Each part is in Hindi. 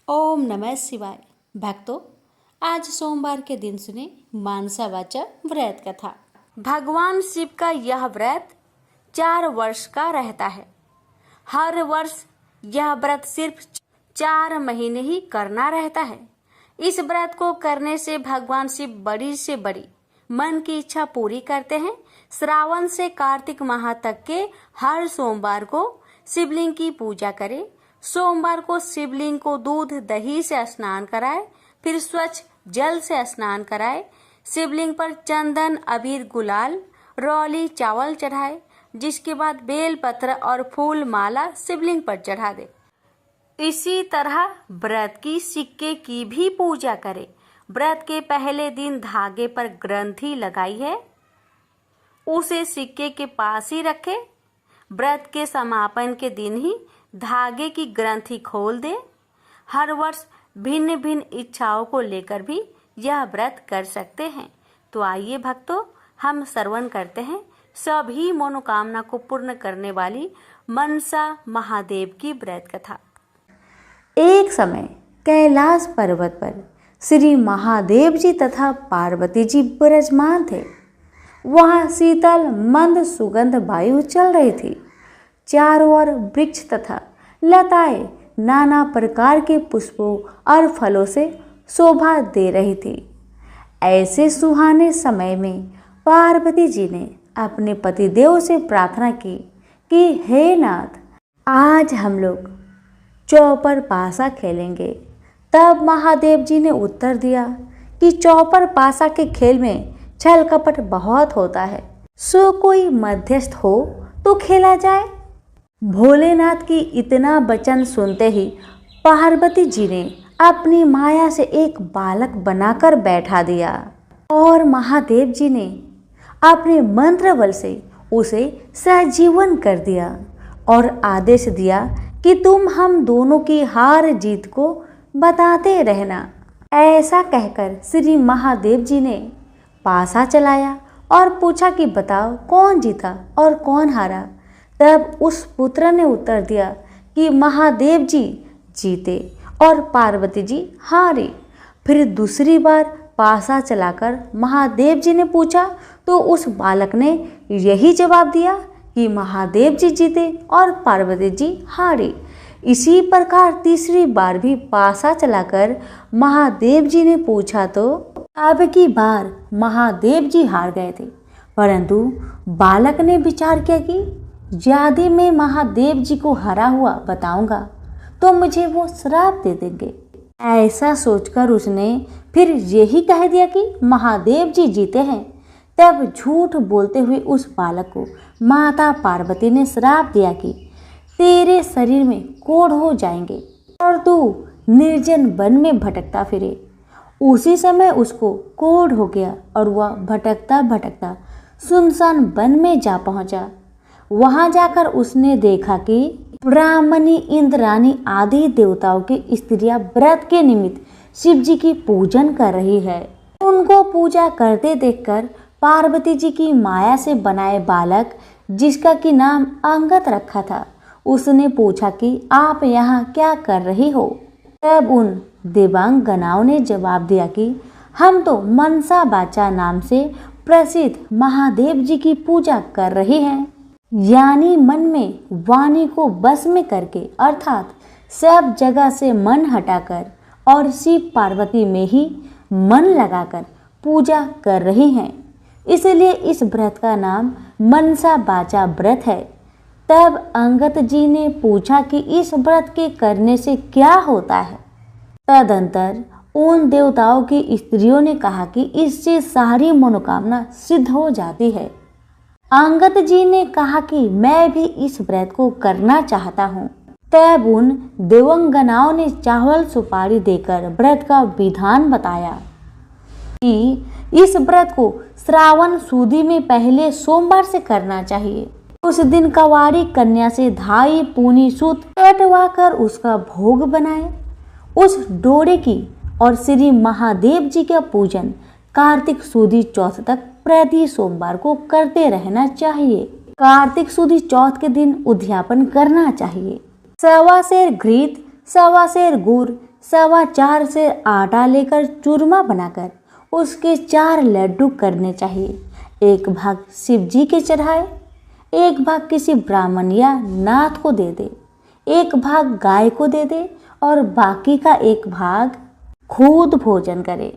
ओम नमः शिवाय। भक्तों, आज सोमवार के दिन सुने मानसा वाचा व्रत कथा। भगवान शिव का यह व्रत 4 वर्ष का रहता है। हर वर्ष यह व्रत सिर्फ 4 महीने ही करना रहता है। इस व्रत को करने से भगवान शिव बड़ी से बड़ी मन की इच्छा पूरी करते हैं। श्रावण से कार्तिक माह तक के हर सोमवार को शिवलिंग की पूजा करें। सोमवार को शिवलिंग को दूध दही से स्नान कराए, फिर स्वच्छ जल से स्नान कराए। शिवलिंग पर चंदन अबीर गुलाल रौली चावल चढ़ाए, जिसके बाद बेल पत्र और फूल माला शिवलिंग पर चढ़ा दे। इसी तरह व्रत की सिक्के की भी पूजा करें। व्रत के पहले दिन धागे पर ग्रंथि लगाई है, उसे सिक्के के पास ही रखें। व्रत के समापन के दिन ही धागे की ग्रंथि खोल दे। हर वर्ष भिन्न भिन्न इच्छाओं को लेकर भी यह व्रत कर सकते हैं। तो आइए भक्तों, हम श्रवण करते हैं सभी मनोकामना को पूर्ण करने वाली मनसा महादेव की व्रत कथा। एक समय कैलाश पर्वत पर श्री महादेव जी तथा पार्वती जी विराजमान थे। वहाँ शीतल मंद सुगंध वायु चल रही थी। चारों ओर वृक्ष तथा लताएं नाना प्रकार के पुष्पों और फलों से शोभा दे रही थी। ऐसे सुहाने समय में पार्वती जी ने अपने पतिदेव से प्रार्थना की कि हे नाथ, आज हम लोग चौपर पासा खेलेंगे। तब महादेव जी ने उत्तर दिया कि चौपर पासा के खेल में छल कपट बहुत होता है, सो कोई मध्यस्थ हो तो खेला जाए। भोलेनाथ की इतना वचन सुनते ही पार्वती जी ने अपनी माया से एक बालक बनाकर बैठा दिया और महादेव जी ने अपने मंत्र बल से उसे सजीवन कर दिया और आदेश दिया कि तुम हम दोनों की हार जीत को बताते रहना। ऐसा कहकर श्री महादेव जी ने पासा चलाया और पूछा कि बताओ कौन जीता और कौन हारा। तब उस पुत्र ने उत्तर दिया कि महादेव जी जीते और पार्वती जी हारी। फिर दूसरी बार पासा चलाकर महादेव जी ने पूछा तो उस बालक ने यही जवाब दिया कि महादेव जी जीते और पार्वती जी हारी। इसी प्रकार तीसरी बार भी पासा चलाकर महादेव जी ने पूछा तो अब की बार महादेव जी हार गए थे। परंतु बालक ने विचार किया कि यदि मैं महादेव जी को हरा हुआ बताऊंगा तो मुझे वो श्राप दे देंगे। ऐसा सोचकर उसने फिर यही कह दिया कि महादेव जी जीते हैं। तब झूठ बोलते हुए उस बालक को माता पार्वती ने श्राप दिया कि तेरे शरीर में कोढ़ हो जाएंगे और तू निर्जन वन में भटकता फिरे। उसी समय उसको कोढ़ हो गया और वह भटकता भटकता सुनसान वन में जा पहुंचा। वहां जाकर उसने देखा कि ब्राह्मणी, इंद्राणी आदि देवताओं की स्त्रियां व्रत के निमित्त शिव जी की पूजन कर रही है। उनको पूजा करते देखकर पार्वती जी की माया से बनाए बालक, जिसका कि नाम अंगद रखा था, उसने पूछा कि आप यहाँ क्या कर रही हो। तब उन देवांगनाओं ने जवाब दिया कि हम तो मनसा वाचा नाम से प्रसिद्ध महादेव जी की पूजा कर रहे हैं, यानी मन में वाणी को बस में करके, अर्थात सब जगह से मन हटाकर और शिव पार्वती में ही मन लगाकर पूजा कर रही हैं। इसलिए इस व्रत का नाम मनसा वाचा व्रत है। तब अंगद जी ने पूछा कि इस व्रत के करने से क्या होता है। तदंतर उन देवताओं की स्त्रियों ने कहा कि इससे सारी मनोकामना सिद्ध हो जाती है। अंगद जी ने कहा कि मैं भी इस व्रत को करना चाहता हूँ। तब उन देवांगनाओं ने चावल सुपारी देकर व्रत का विधान बताया कि इस व्रत को श्रावण सुदी में पहले सोमवार से करना चाहिए। उस दिन कवारी कन्या से धाई पूनी सूत कटवा कर उसका भोग बनाए। उस डोरे की और श्री महादेव जी का पूजन कार्तिक सुदी चौथ तक प्रति सोमवार को करते रहना चाहिए। कार्तिक सुदी चौथ के दिन उद्यापन करना चाहिए। 1.25 सेर घृत, 1.25 सेर गुड़, 4.25 सेर आटा लेकर चूरमा बनाकर उसके 4 लड्डू करने चाहिए। एक भाग शिव जी के चढ़ाए, एक भाग किसी ब्राह्मण या नाथ को दे दे, एक भाग गाय को दे दे और बाकी का एक भाग खुद भोजन करे।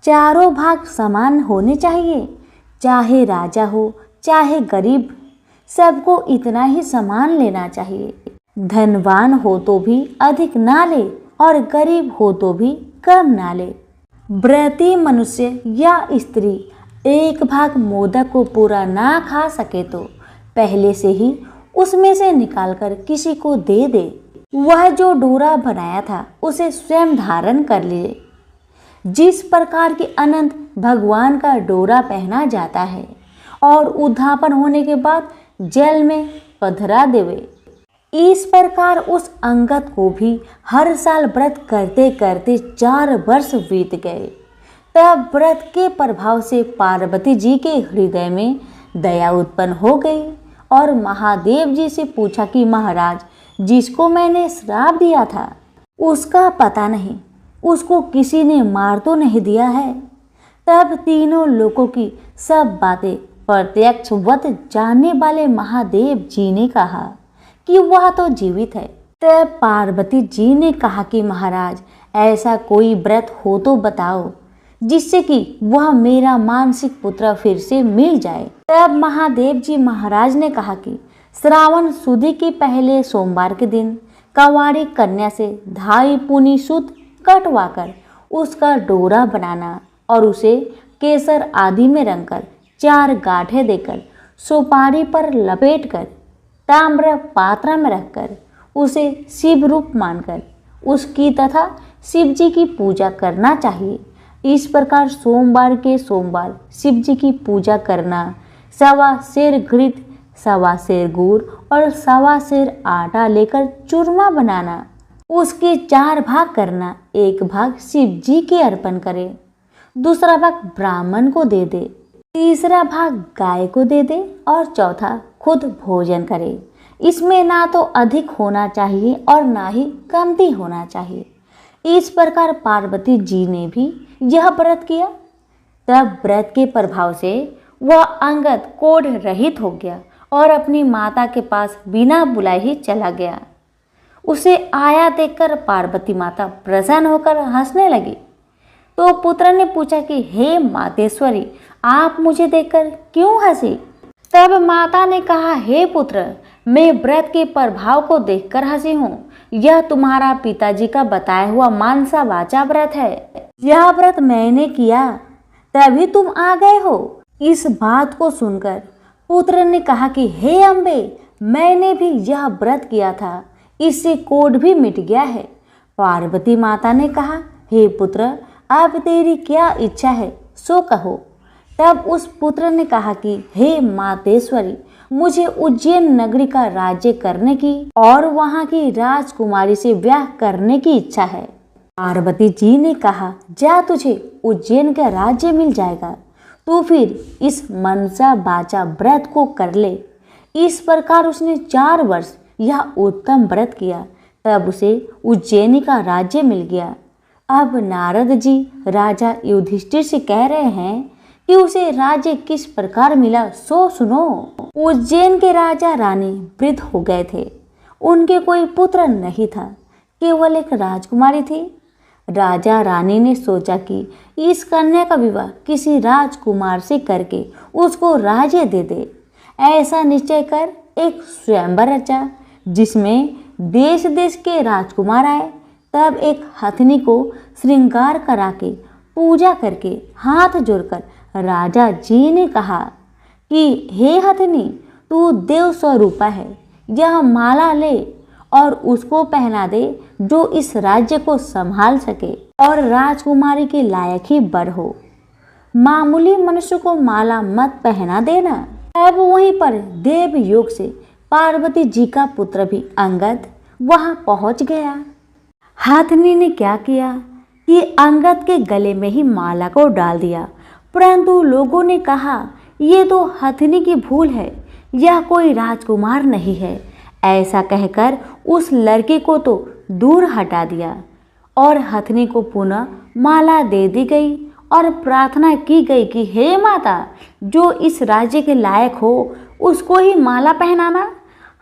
चारों भाग समान होने चाहिए, चाहे राजा हो चाहे गरीब, सबको इतना ही समान लेना चाहिए। धनवान हो तो भी अधिक ना ले और गरीब हो तो भी कम ना ले। व्रती मनुष्य या स्त्री एक भाग मोदक को पूरा ना खा सके तो पहले से ही उसमें से निकालकर किसी को दे दे। वह जो डोरा बनाया था उसे स्वयं धारण कर ले। जिस प्रकार की अनंत भगवान का डोरा पहना जाता है और उद्धापन होने के बाद जल में पधरा देवे, इस प्रकार उस अंगद को भी हर साल व्रत करते करते 4 वर्ष बीत गए। तब व्रत के प्रभाव से पार्वती जी के हृदय में दया उत्पन्न हो गई और महादेव जी से पूछा कि महाराज, जिसको मैंने श्राप दिया था उसका पता नहीं, उसको किसी ने मार तो नहीं दिया है। तब तीनों लोगों की सब बातें प्रत्यक्षवत जानने वाले महादेव जी ने कहा कि वह तो जीवित है। तब पार्वती जी ने कहा कि महाराज, ऐसा कोई व्रत हो तो बताओ जिससे कि वह मेरा मानसिक पुत्र फिर से मिल जाए। तब महादेव जी महाराज ने कहा कि श्रावण सुदी के पहले सोमवार के दिन कवाड़ी कन्या से 2.5 पूनी सूत कटवाकर उसका डोरा बनाना और उसे केसर आदि में रंगकर 4 गांठें देकर सुपारी पर लपेटकर ताम्र पात्र में रखकर उसे शिव रूप मानकर उसकी तथा शिव जी की पूजा करना चाहिए। इस प्रकार सोमवार के सोमवार शिव जी की पूजा करना, 1.25 सेर घृत, 1.25 सेर गुड़ और 1.25 सेर आटा लेकर चूरमा बनाना, उसके 4 भाग करना। एक भाग शिव जी के अर्पण करे, दूसरा भाग ब्राह्मण को दे दे, तीसरा भाग गाय को दे दे और चौथा खुद भोजन करे। इसमें ना तो अधिक होना चाहिए और ना ही कमती होना चाहिए। इस प्रकार पार्वती जी ने भी यह व्रत किया। तब व्रत के प्रभाव से वह अंगद कोढ़ रहित हो गया और अपनी माता के पास बिना बुलाए ही चला गया। उसे आया देखकर पार्वती माता प्रसन्न होकर हंसने लगी। तो पुत्र ने पूछा कि हे मातेश्वरी, आप मुझे देखकर क्यों हंसी? तब माता ने कहा, हे पुत्र, मैं व्रत के प्रभाव को देखकर हंसी हूँ। यह तुम्हारा पिताजी का बताया हुआ मानसा वाचा व्रत है। यह व्रत मैंने किया तभी तुम आ गए हो। इस बात को सुनकर पुत्र ने कहा कि हे अम्बे, मैंने भी यह व्रत किया था, इससे कोढ़ भी मिट गया है। पार्वती माता ने कहा, हे पुत्र, अब तेरी क्या इच्छा है सो कहो। तब उस पुत्र ने कहा कि हे मातेश्वरी, मुझे उज्जैन नगरी का राज्य करने की और वहां की राजकुमारी से ब्याह करने की इच्छा है। पार्वती जी ने कहा, जा, तुझे उज्जैन का राज्य मिल जाएगा, तू फिर इस मनसा वाचा व्रत को कर ले। इस प्रकार उसने 4 वर्ष यह उत्तम व्रत किया। तब उसे उज्जैनी का राज्य मिल गया। अब नारद जी राजा युधिष्ठिर से कह रहे हैं कि उसे राज्य किस प्रकार मिला सो सुनो। उज्जैन के राजा रानी वृद्ध हो गए थे। उनके कोई पुत्र नहीं था, केवल एक राजकुमारी थी। राजा रानी ने सोचा कि इस कन्या का विवाह किसी राजकुमार से करके उसको राज्य दे दे। ऐसा निश्चय कर एक स्वयंवर रचा जिसमें देश देश के राजकुमार आए। तब एक हथनी को श्रृंगार करा के पूजा करके हाथ जोड़कर राजा जी ने कहा कि हे हथनी, तू देव स्वरूपा है, यह माला ले और उसको पहना दे जो इस राज्य को संभाल सके और राजकुमारी के लायक ही बर हो। मामूली मनुष्य को माला मत पहना देना। अब वहीं पर देव योग से पार्वती जी का पुत्र भी अंगद वहां पहुंच गया। हथनी ने क्या किया कि अंगद के गले में ही माला को डाल दिया, परंतु लोगों ने कहा ये तो हथनी की भूल है, यह कोई राजकुमार नहीं है। ऐसा कहकर उस लड़के को तो दूर हटा दिया और हथनी को पुनः माला दे दी गई और प्रार्थना की गई कि हे माता, जो इस राज्य के लायक हो उसको ही माला पहनाना।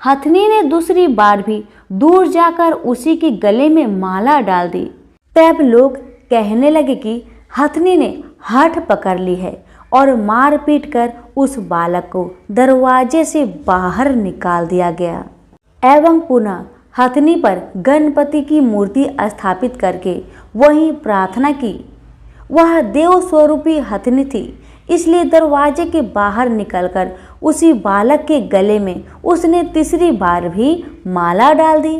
हथनी ने दूसरी बार भी दूर जाकर उसी के गले में माला डाल दी। तब लोग कहने लगे कि हथनी ने हठ पकड़ ली है और मार पीट कर उस बालक को दरवाजे से बाहर निकाल दिया गया एवं पुनः हथनी पर गणपति की मूर्ति स्थापित करके वहीं प्रार्थना की। वह देव स्वरूपी हथनी थी, इसलिए दरवाजे के बाहर निकलकर उसी बालक के गले में उसने तीसरी बार भी माला डाल दी।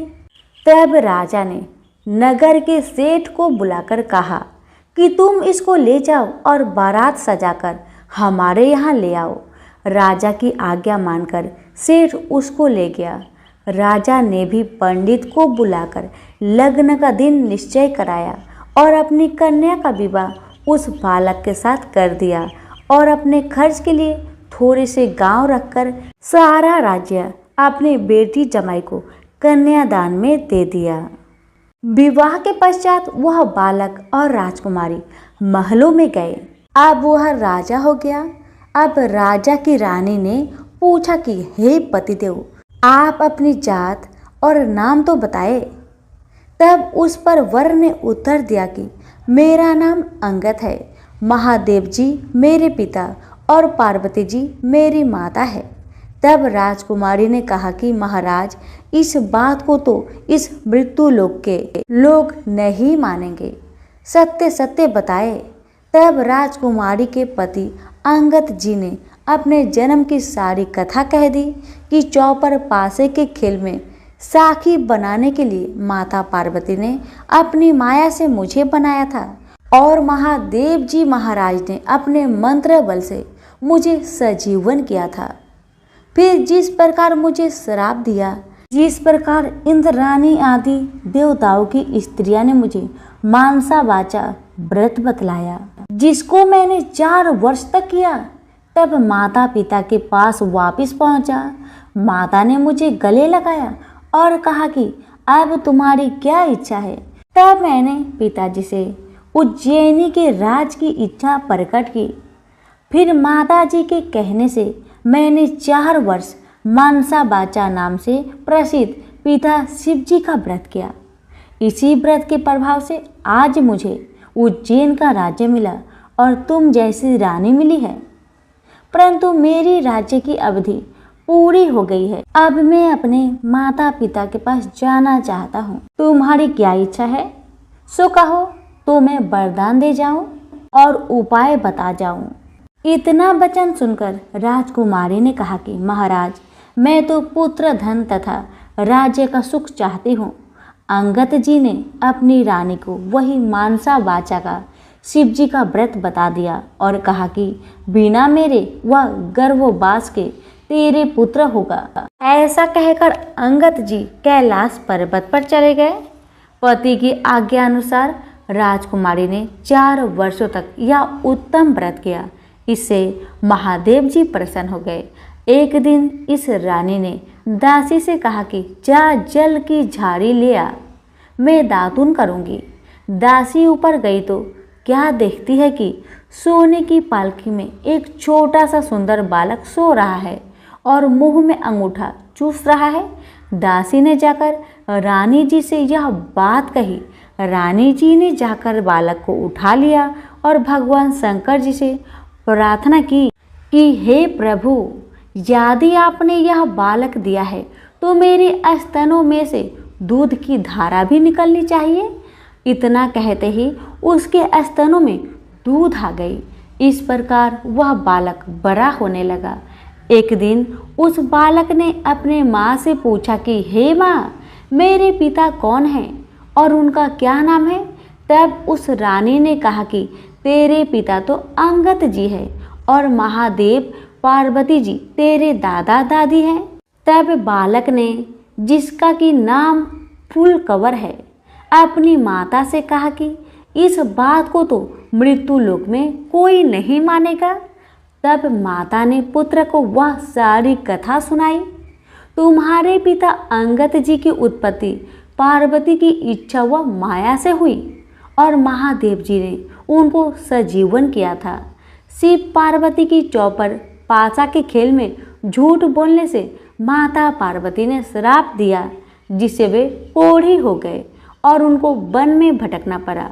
तब राजा ने नगर के सेठ को बुलाकर कहा कि तुम इसको ले जाओ और बारात सजाकर हमारे यहाँ ले आओ। राजा की आज्ञा मानकर सेठ उसको ले गया। राजा ने भी पंडित को बुलाकर लग्न का दिन निश्चय कराया और अपनी कन्या का विवाह उस बालक के साथ कर दिया और अपने खर्च के लिए थोड़े से गांव रखकर सारा राज्य अपनी बेटी जमाई को कन्यादान में दे दिया। विवाह के पश्चात वह बालक और राजकुमारी महलों में गए। अब वह राजा हो गया। अब राजा की रानी ने पूछा कि हे पतिदेव, आप अपनी जात और नाम तो बताए। तब उस पर वर ने उत्तर दिया कि मेरा नाम अंगद है, महादेव जी मेरे पिता और पार्वती जी मेरी माता है। तब राजकुमारी ने कहा कि महाराज, इस बात को तो इस मृत्यु लोक के लोग नहीं मानेंगे, सत्य सत्य बताए। तब राजकुमारी के पति अंगद जी ने अपने जन्म की सारी कथा कह दी कि चौपर पासे के खेल में साखी बनाने के लिए माता पार्वती ने अपनी माया से मुझे बनाया था और महादेव जी महाराज ने अपने मंत्र बल से मुझे सजीवन किया था। फिर जिस प्रकार मुझे श्राप दिया, जिस प्रकार इंद्राणी आदि देवताओं की स्त्रियां ने मुझे मानसा वाचा व्रत बतलाया, जिसको मैंने 4 वर्ष तक किया, तब माता पिता के पास वापस पहुंचा। माता ने मुझे गले लगाया और कहा कि अब तुम्हारी क्या इच्छा है। तब मैंने पिताजी से उज्जैनी के राज की इच्छा प्रकट की। फिर माता जी के कहने से मैंने 4 वर्ष मानसा बाचा नाम से प्रसिद्ध पिता शिव जी का व्रत किया। इसी व्रत के प्रभाव से आज मुझे उज्जैन का राज्य मिला और तुम जैसी रानी मिली है। परंतु मेरी राज्य की अवधि पूरी हो गई है। अब मैं अपने माता पिता के पास जाना चाहता हूँ। तुम्हारी क्या इच्छा है सो कहो, तो मैं वरदान दे जाऊं और उपाय बता जाऊं। इतना वचन सुनकर राजकुमारी ने कहा कि महाराज, मैं तो पुत्र धन तथा राज्य का सुख चाहती हूँ। अंगद जी ने अपनी रानी को वही मानसा वाचा का शिव जी का व्रत बता दिया और कहा कि बिना मेरे वह गर्भवास के तेरे पुत्र होगा। ऐसा कहकर अंगद जी कैलाश पर्वत पर चले गए। पति की आज्ञा अनुसार राजकुमारी ने 4 वर्षों तक यह उत्तम व्रत किया। इससे महादेव जी प्रसन्न हो गए। एक दिन इस रानी ने दासी से कहा कि जा जल की झाड़ी ले आ, मैं दातुन करूंगी। दासी ऊपर गई तो क्या देखती है कि सोने की पालकी में एक छोटा सा सुंदर बालक सो रहा है और मुंह में अंगूठा चूस रहा है। दासी ने जाकर रानी जी से यह बात कही। रानी जी ने जाकर बालक को उठा लिया और भगवान शंकर जी से प्रार्थना की कि हे प्रभु, यदि आपने यह बालक दिया है तो मेरे स्तनों में से दूध की धारा भी निकलनी चाहिए। इतना कहते ही उसके स्तनों में दूध आ गई। इस प्रकार वह बालक बड़ा होने लगा। एक दिन उस बालक ने अपने माँ से पूछा कि हे माँ, मेरे पिता कौन हैं और उनका क्या नाम है। तब उस रानी ने कहा कि तेरे पिता तो अंगद जी है और महादेव पार्वती जी तेरे दादा दादी हैं। तब बालक ने, जिसका कि नाम फूल कंवर है, अपनी माता से कहा कि इस बात को तो मृत्यु लोक में कोई नहीं मानेगा। तब माता ने पुत्र को वह सारी कथा सुनाई। तुम्हारे पिता अंगद जी की उत्पत्ति पार्वती की इच्छा व माया से हुई और महादेव जी ने उनको सजीवन किया था। शिव पार्वती की चौपर पासा के खेल में झूठ बोलने से माता पार्वती ने श्राप दिया, जिससे वे कोढ़ी हो गए और उनको वन में भटकना पड़ा।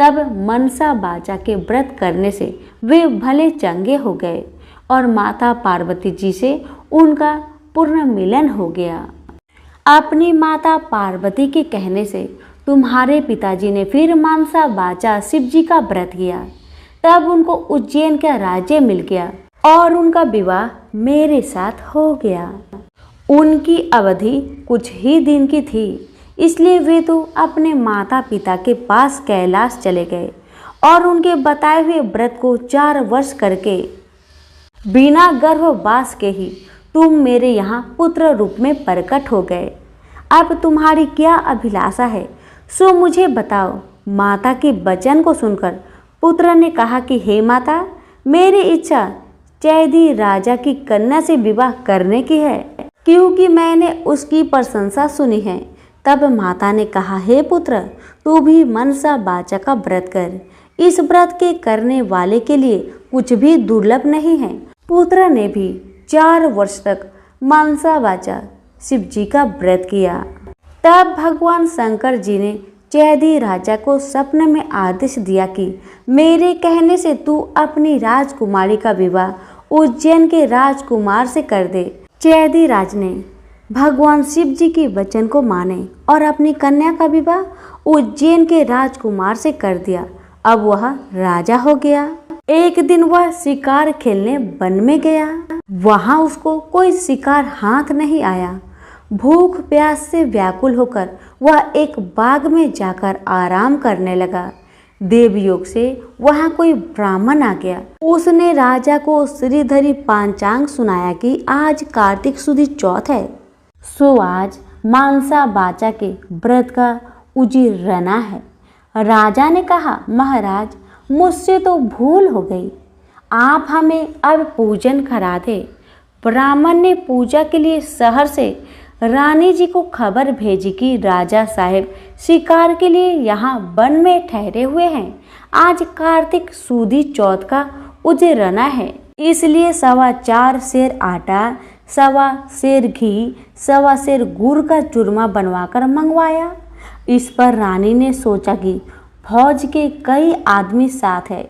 तब मनसा बाचा के व्रत करने से वे भले चंगे हो गए और माता पार्वती जी से उनका पूर्ण मिलन हो गया। अपनी माता पार्वती के कहने से तुम्हारे पिताजी ने फिर मनसा बाचा शिव जी का व्रत किया। तब उनको उज्जैन का राज्य मिल गया और उनका विवाह मेरे साथ हो गया। उनकी अवधि कुछ ही दिन की थी, इसलिए वे तो अपने माता पिता के पास कैलाश चले गए और उनके बताए हुए व्रत को 4 वर्ष करके बिना गर्भवास के ही तुम मेरे यहाँ पुत्र रूप में प्रकट हो गए। अब तुम्हारी क्या अभिलाषा है, सो मुझे बताओ। माता के वचन को सुनकर पुत्र ने कहा कि हे माता, मेरी इच्छा चैदी राजा की कन्या से विवाह करने की है, क्योंकि मैंने उसकी प्रशंसा सुनी है। तब माता ने कहा, हे पुत्र, तू भी मनसा बाचा का व्रत कर। इस व्रत के करने वाले के लिए कुछ भी दुर्लभ नहीं है। पुत्र ने भी 4 वर्ष तक मनसा बाचा शिव जी का व्रत किया। तब भगवान शंकर जी ने चैदी राजा को सपने में आदेश दिया कि मेरे कहने से तू अपनी राजकुमारी का विवाह उज्जैन के राजकुमार से कर दे। चैदी राज ने भगवान शिव जी के वचन को माने और अपनी कन्या का विवाह उज्जैन के राजकुमार से कर दिया। अब वह राजा हो गया। एक दिन वह शिकार खेलने वन में गया। वहां उसको कोई शिकार हाथ नहीं आया। भूख प्यास से व्याकुल होकर वह एक बाग में जाकर आराम करने लगा। देवयोग से वहां कोई ब्राह्मण आ गया। उसने राजा को श्रीधरी पांचांग सुनाया कि आज कार्तिक सुदी चौथ है, सो आज मनसा बाचा के व्रत का उजिरना है। राजा ने कहा, महाराज, मुझसे तो भूल हो गई, आप हमें अब पूजन करा दे। ब्राह्मण ने पूजा के लिए शहर से रानी जी को खबर भेजी कि राजा साहब शिकार के लिए यहाँ वन में ठहरे हुए हैं। आज कार्तिक सुदी चौथ का उजिरना है, इसलिए 4.25 सेर आटा, 1.25 सेर घी, 1.25 सेर गुड़ का चूरमा बनवाकर मंगवाया। इस पर रानी ने सोचा कि फौज के कई आदमी साथ है,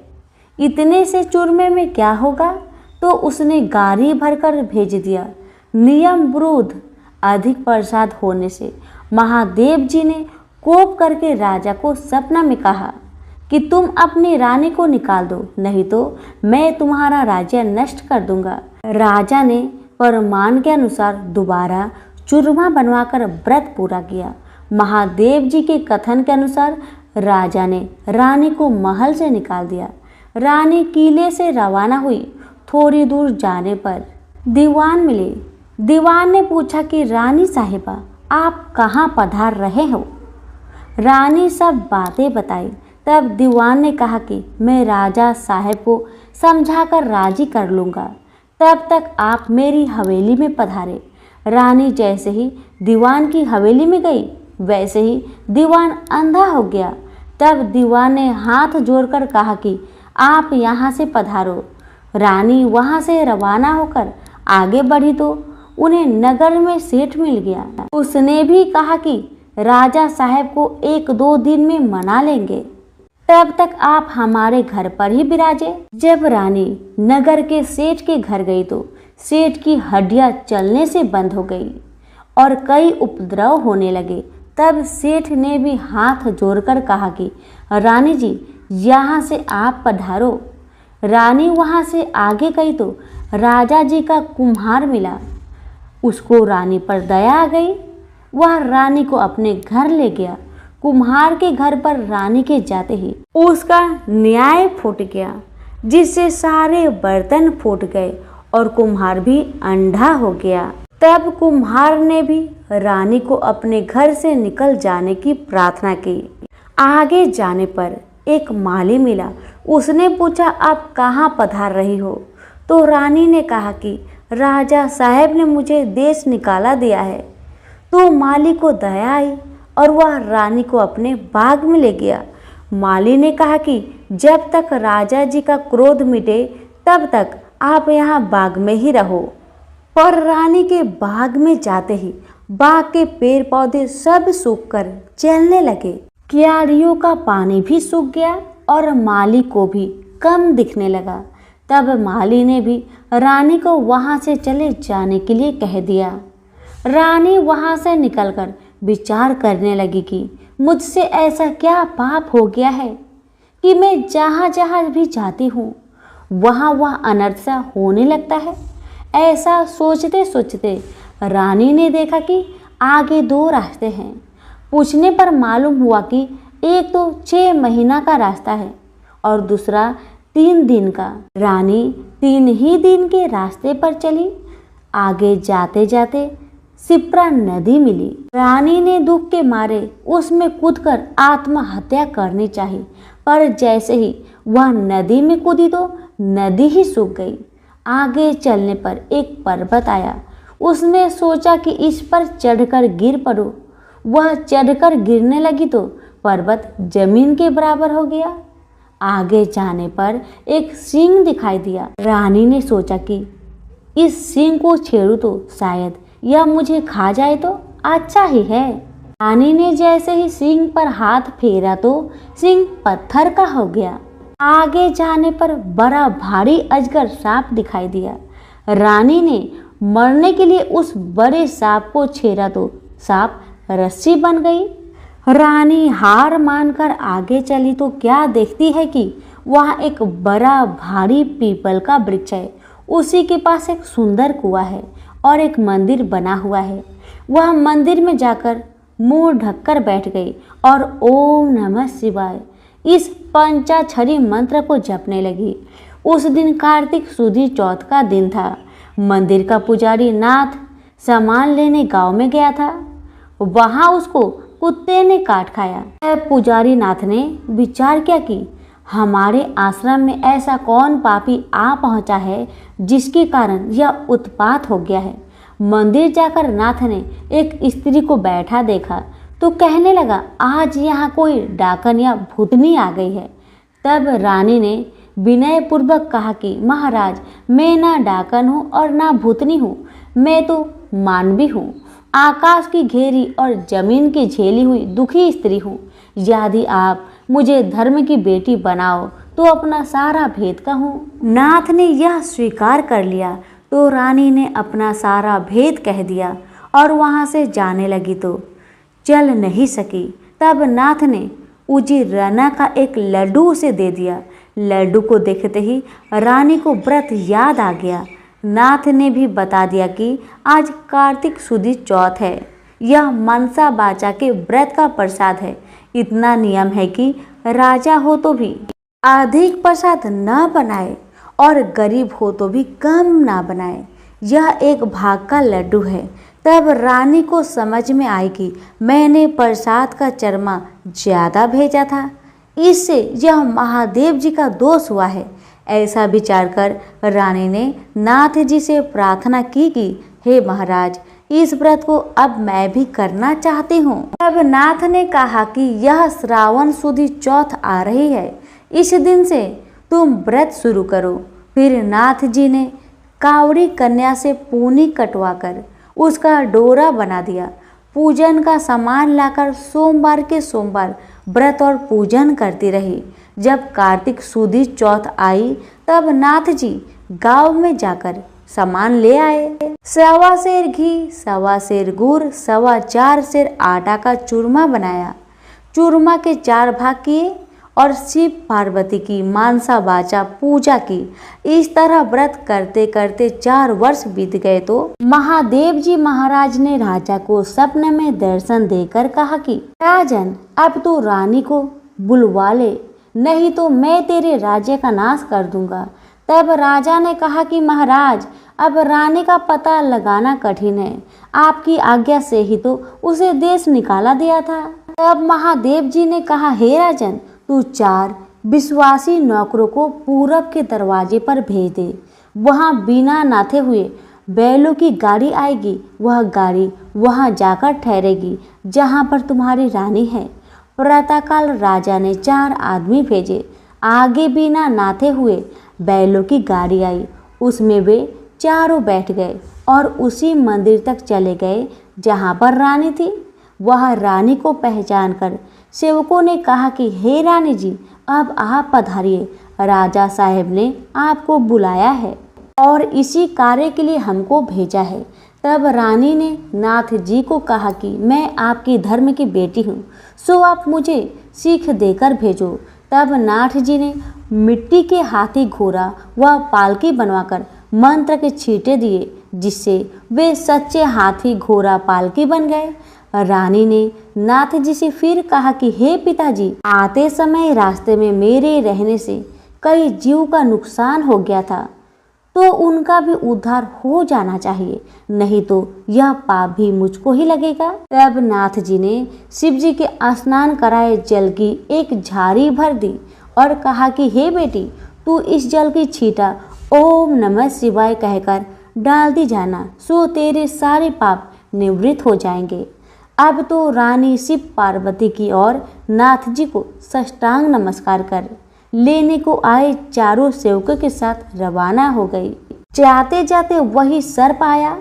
इतने से चूरमे में क्या होगा, तो उसने गाड़ी भरकर भेज दिया। नियम विरुद्ध अधिक प्रसाद होने से महादेव जी ने कोप करके राजा को सपना में कहा कि तुम अपनी रानी को निकाल दो, नहीं तो मैं तुम्हारा राज्य नष्ट कर दूंगा। राजा ने फरमान के अनुसार दोबारा चूरमा बनवाकर व्रत पूरा किया। महादेव जी के कथन के अनुसार राजा ने रानी को महल से निकाल दिया। रानी किले से रवाना हुई। थोड़ी दूर जाने पर दीवान मिले। दीवान ने पूछा कि रानी साहिबा, आप कहाँ पधार रहे हो? रानी सब बातें बताई। तब दीवान ने कहा कि मैं राजा साहब को समझाकर राजी कर लूँगा, तब तक आप मेरी हवेली में पधारे। रानी जैसे ही दीवान की हवेली में गई, वैसे ही दीवान अंधा हो गया। तब दीवान ने हाथ जोड़कर कहा कि आप यहाँ से पधारो। रानी वहाँ से रवाना होकर आगे बढ़ी तो उन्हें नगर में सेठ मिल गया। उसने भी कहा कि राजा साहब को 1-2 दिन में मना लेंगे, तब तक आप हमारे घर पर ही विराजे। जब रानी नगर के सेठ के घर गई तो सेठ की हड्डियां चलने से बंद हो गई और कई उपद्रव होने लगे। तब सेठ ने भी हाथ जोड़कर कहा कि रानी जी, यहाँ से आप पधारो। रानी वहाँ से आगे गई तो राजा जी का कुम्हार मिला। उसको रानी पर दया आ गई। वह रानी को अपने घर ले गया। कुम्हार के घर पर रानी के जाते ही उसका न्याय फूट गया, जिससे सारे बर्तन फूट गए और कुम्हार भी अंधा हो गया। तब कुम्हार ने भी रानी को अपने घर से निकल जाने की प्रार्थना की। आगे जाने पर एक माली मिला। उसने पूछा, आप कहाँ पधार रही हो? तो रानी ने कहा कि राजा साहब ने मुझे देश निकाला दिया है। तो माली को दया आई और वह रानी को अपने बाग में ले गया। माली ने कहा कि जब तक राजा जी का क्रोध मिटे तब तक आप यहाँ बाग में ही रहो। पर रानी के बाग में जाते ही बाग के पेड़ पौधे सब सूखकर जलने लगे। क्यारियों का पानी भी सूख गया और माली को भी कम दिखने लगा। तब माली ने भी रानी को वहां से चले जाने के लिए कह दिया। रानी वहां से निकलकर विचार करने लगी कि मुझसे ऐसा क्या पाप हो गया है कि मैं जहाँ जहाँ भी जाती हूँ वहाँ वह अनर्थ सा होने लगता है। ऐसा सोचते सोचते रानी ने देखा कि आगे 2 रास्ते हैं। पूछने पर मालूम हुआ कि एक तो 6 महीना का रास्ता है और दूसरा 3 दिन का। रानी 3 ही दिन के रास्ते पर चली। आगे जाते जाते सिप्रा नदी मिली। रानी ने दुख के मारे उसमें कूदकर आत्महत्या करनी चाहिए, पर जैसे ही वह नदी में कूदी तो नदी ही सूख गई। आगे चलने पर एक पर्वत आया। उसने सोचा कि इस पर चढ़कर गिर पड़ो। वह चढ़कर गिरने लगी तो पर्वत जमीन के बराबर हो गया। आगे जाने पर एक सिंह दिखाई दिया। रानी ने सोचा कि इस सिंह को छेड़ूं तो शायद यह मुझे खा जाए तो अच्छा ही है। रानी ने जैसे ही सिंह पर हाथ फेरा तो सिंह पत्थर का हो गया। आगे जाने पर बड़ा भारी अजगर सांप दिखाई दिया। रानी ने मरने के लिए उस बड़े सांप को छेड़ा तो सांप रस्सी बन गई। रानी हार मानकर आगे चली तो क्या देखती है कि वहाँ एक बड़ा भारी पीपल का वृक्ष है। उसी के पास एक सुंदर कुआं है और एक मंदिर बना हुआ है। वह मंदिर में जाकर मुंह ढककर बैठ गई और ओम नमः शिवाय इस पंचाक्षरी मंत्र को जपने लगी। उस दिन कार्तिक सुदी चौथ का दिन था। मंदिर का पुजारी नाथ सामान लेने गांव में गया था। वहां उसको कुत्ते ने काट खाया। पुजारी नाथ ने विचार किया कि हमारे आश्रम में ऐसा कौन पापी आ पहुंचा है जिसके कारण यह उत्पात हो गया है। मंदिर जाकर नाथ ने एक स्त्री को बैठा देखा तो कहने लगा, आज यहाँ कोई डाकन या भूतनी आ गई है। तब रानी ने विनय पूर्वक कहा कि महाराज, मैं ना डाकन हूँ और ना भूतनी हूँ, मैं तो मानवी हूँ। आकाश की घेरी और जमीन की झेली हुई दुखी स्त्री हूँ। यदि आप मुझे धर्म की बेटी बनाओ तो अपना सारा भेद कहूँ। नाथ ने यह स्वीकार कर लिया तो रानी ने अपना सारा भेद कह दिया और वहाँ से जाने लगी तो चल नहीं सकी। तब नाथ ने उजी रना का एक लड्डू उसे दे दिया। लड्डू को देखते ही रानी को व्रत याद आ गया। नाथ ने भी बता दिया कि आज कार्तिक सुदी चौथ है। यह मनसा बाचा के व्रत का प्रसाद है। इतना नियम है कि राजा हो तो भी अधिक प्रसाद न बनाए और गरीब हो तो भी कम ना बनाए। यह एक भाग का लड्डू है। तब रानी को समझ में आई कि मैंने प्रसाद का चरमा ज़्यादा भेजा था, इससे यह महादेव जी का दोष हुआ है। ऐसा विचार कर रानी ने नाथ जी से प्रार्थना की कि हे महाराज, इस व्रत को अब मैं भी करना चाहती हूँ। तब नाथ ने कहा कि यह श्रावण सुदी चौथ आ रही है, इस दिन से तुम व्रत शुरू करो। फिर नाथ जी ने कावड़ी कन्या से पूनी कटवाकर उसका डोरा बना दिया। पूजन का सामान लाकर सोमवार के सोमवार व्रत और पूजन करती रही। जब कार्तिक सुदी चौथ आई तब नाथ जी गांव में जाकर सामान ले आए। 1.25 सेर घी, 1.25 सेर गुड़, 4.25 सेर आटा का चूरमा बनाया। चूरमा के 4 भाग किए और शिव पार्वती की मानसा बाचा पूजा की। इस तरह व्रत करते करते 4 वर्ष बीत गए तो महादेव जी महाराज ने राजा को सपने में दर्शन देकर कहा कि राजन, अब तू रानी को बुलवा ले, नहीं तो मैं तेरे राज्य का नाश कर दूंगा। तब राजा ने कहा कि महाराज, अब रानी का पता लगाना कठिन है। आपकी आज्ञा से ही तो उसे देश निकाला दिया था। तब महादेव जी ने कहा, हे राजन, तू 4 विश्वासी नौकरों को पूरब के दरवाजे पर भेज दे। वहां बिना नाथे हुए बैलों की गाड़ी आएगी, वह गाड़ी वहां जाकर ठहरेगी जहां पर तुम्हारी रानी है। प्रातःकाल राजा ने 4 आदमी भेजे, आगे बिना नाथे हुए बैलों की गाड़ी आई, उसमें वे चारों बैठ गए और उसी मंदिर तक चले गए जहां पर रानी थी। वह रानी को पहचान कर सेवकों ने कहा कि हे रानी जी, अब आप पधारिए, राजा साहब ने आपको बुलाया है और इसी कार्य के लिए हमको भेजा है। तब रानी ने नाथ जी को कहा कि मैं आपकी धर्म की बेटी हूँ, सो आप मुझे सीख देकर भेजो। तब नाथ जी ने मिट्टी के हाथी घोड़ा व पालकी बनवाकर मंत्र के छींटे दिए, जिससे वे सच्चे हाथी घोड़ा पालकी बन गए। रानी ने नाथ जी से फिर कहा कि हे पिताजी, आते समय रास्ते में मेरे रहने से कई जीव का नुकसान हो गया था, तो उनका भी उद्धार हो जाना चाहिए, नहीं तो यह पाप भी मुझको ही लगेगा। तब नाथ जी ने शिव जी के स्नान कराए जल की एक झाड़ी भर दी और कहा कि हे बेटी, तू इस जल की छींटा ओम नमः शिवाय कहकर डाल दी जाना, सो तेरे सारे पाप निवृत्त हो जाएंगे। अब तो रानी शिव पार्वती की ओर नाथ जी को साष्टांग नमस्कार कर लेने को आए चारों सेवकों के साथ रवाना हो गई। जाते जाते वही सर्प आया।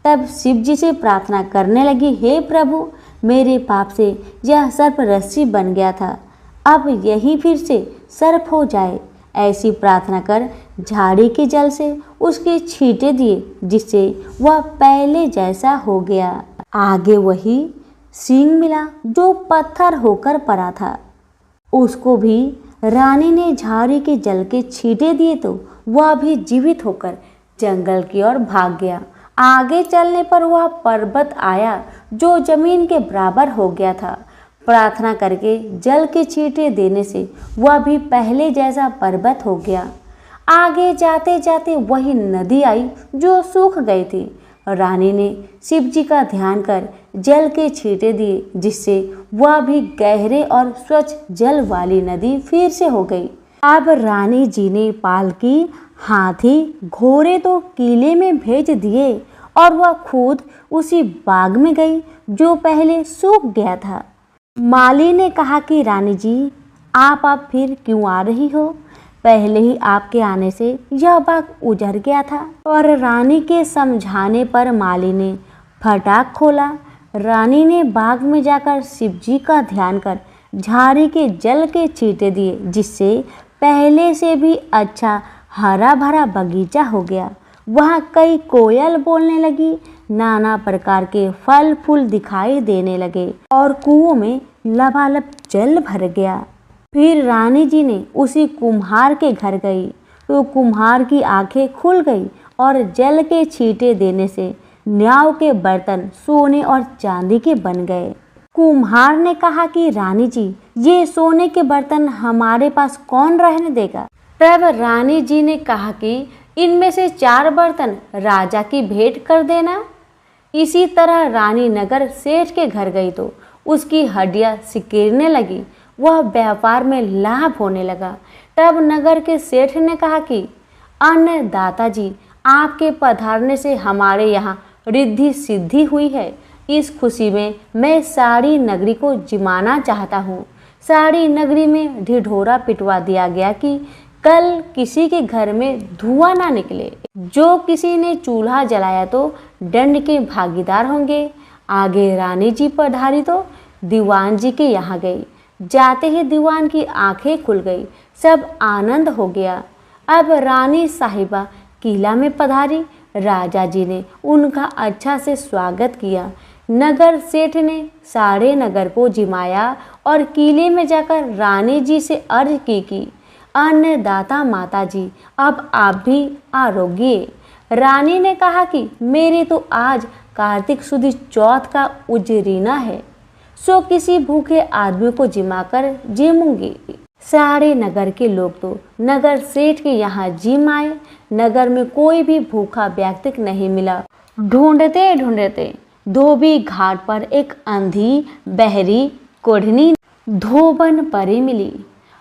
तब शिव जी से प्रार्थना करने लगी, हे प्रभु, मेरे पाप से यह सर्प रस्सी बन गया था, अब यही फिर से सर्प हो जाए। ऐसी प्रार्थना कर झाड़ी के जल से उसके छींटे दिए, जिससे वह पहले जैसा हो गया। आगे वही सींग मिला जो पत्थर होकर पड़ा था, उसको भी रानी ने झाड़ी के जल के छींटे दिए तो वह भी जीवित होकर जंगल की ओर भाग गया। आगे चलने पर वह पर्वत आया जो जमीन के बराबर हो गया था। प्रार्थना करके जल के छींटे देने से वह भी पहले जैसा पर्वत हो गया। आगे जाते जाते वही नदी आई जो सूख गई थी। रानी ने शिव जी का ध्यान कर जल के छींटे दिए, जिससे वह भी गहरे और स्वच्छ जल वाली नदी फिर से हो गई। अब रानी जी ने पालकी, हाथी, घोड़े तो किले में भेज दिए और वह खुद उसी बाग में गई जो पहले सूख गया था। माली ने कहा कि रानी जी, आप फिर क्यों आ रही हो? पहले ही आपके आने से यह बाग उजड़ गया था। और रानी के समझाने पर माली ने फटाक खोला। रानी ने बाग में जाकर शिव जी का ध्यान कर झाड़ी के जल के छींटे दिए, जिससे पहले से भी अच्छा हरा भरा बगीचा हो गया। वहाँ कई कोयल बोलने लगी, नाना प्रकार के फल फूल दिखाई देने लगे और कुओं में लबालब जल भर गया। फिर रानी जी ने उसी कुम्हार के घर गई तो कुम्हार की आंखें खुल गई और जल के छींटे देने से न्याव के बर्तन सोने और चांदी के बन गए। कुम्हार ने कहा कि रानी जी, ये सोने के बर्तन हमारे पास कौन रहने देगा? तब रानी जी ने कहा कि इनमें से 4 बर्तन राजा की भेंट कर देना। इसी तरह रानी नगर सेठ के घर गई तो उसकी हड्डियां सिकीरने लगी, वह व्यापार में लाभ होने लगा। तब नगर के सेठ ने कहा कि अन्नदाता जी, आपके पधारने से हमारे यहाँ रिद्धि सिद्धि हुई है। इस खुशी में मैं सारी नगरी को जिमाना चाहता हूँ। सारी नगरी में ढिढोरा पिटवा दिया गया कि कल किसी के घर में धुआं ना निकले। जो किसी ने चूल्हा जलाया तो दंड के भागीदार होंगे। आगे रानी जी पधारी तो दीवान जी के यहाँ गई। जाते ही दीवान की आंखें खुल गई, सब आनंद हो गया। अब रानी साहिबा किला में पधारी। राजा जी ने उनका अच्छा से स्वागत किया। नगर सेठ ने सारे नगर को जिमाया और किले में जाकर रानी जी से अर्ज की कि अन्नदाता माता जी, अब आप भी आरोग्य। रानी ने कहा कि मेरे तो आज कार्तिक सुदी चौथ का उजरीना है, सो किसी भूखे आदमी को जिमाकर जिमूंगी। सारे नगर के लोग तो नगर सेठ के यहाँ जिम आए। नगर में कोई भी भूखा व्यक्ति नहीं मिला। ढूंढते ढूंढते धोबी घाट पर एक अंधी बहरी कोढ़नी धोबन परी मिली।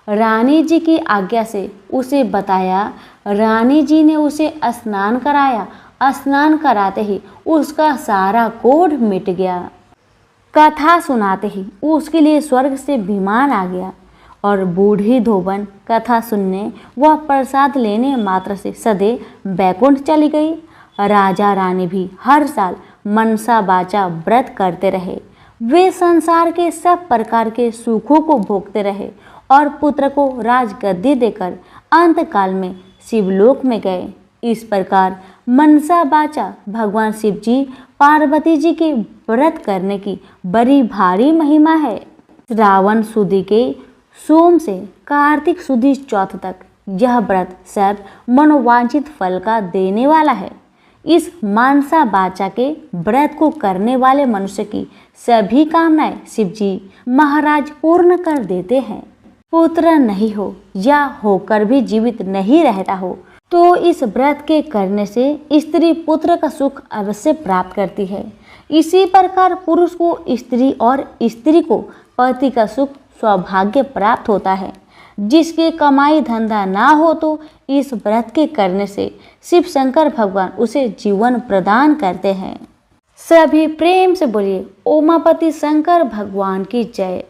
रानी जी की आज्ञा से उसे बताया। रानी जी ने उसे स्नान कराया। स्नान कराते ही उसका सारा कोढ़ मिट गया। कथा सुनाते ही उसके लिए स्वर्ग से विमान आ गया और बूढ़ी धोबन कथा सुनने व प्रसाद लेने मात्र से सदैव बैकुंठ चली गई। राजा रानी भी हर साल मनसा वाचा व्रत करते रहे। वे संसार के सब प्रकार के सुखों को भोगते रहे और पुत्र को राजगद्दी देकर अंतकाल में शिवलोक में गए। इस प्रकार मनसा वाचा भगवान शिव जी पार्वती जी के व्रत करने की बड़ी भारी महिमा है। श्रावण सुदी के सोम से कार्तिक सुदी चौथ तक यह व्रत सब मनोवांछित फल का देने वाला है। इस मानसा वाचा के व्रत को करने वाले मनुष्य की सभी कामनाएं शिव जी महाराज पूर्ण कर देते हैं। पुत्र नहीं हो या होकर भी जीवित नहीं रहता हो तो इस व्रत के करने से स्त्री पुत्र का सुख अवश्य प्राप्त करती है। इसी प्रकार पुरुष को स्त्री और स्त्री को पति का सुख सौभाग्य प्राप्त होता है। जिसके कमाई धंधा ना हो तो इस व्रत के करने से शिव शंकर भगवान उसे जीवन प्रदान करते हैं। सभी प्रेम से बोलिए ओमापति शंकर भगवान की जय।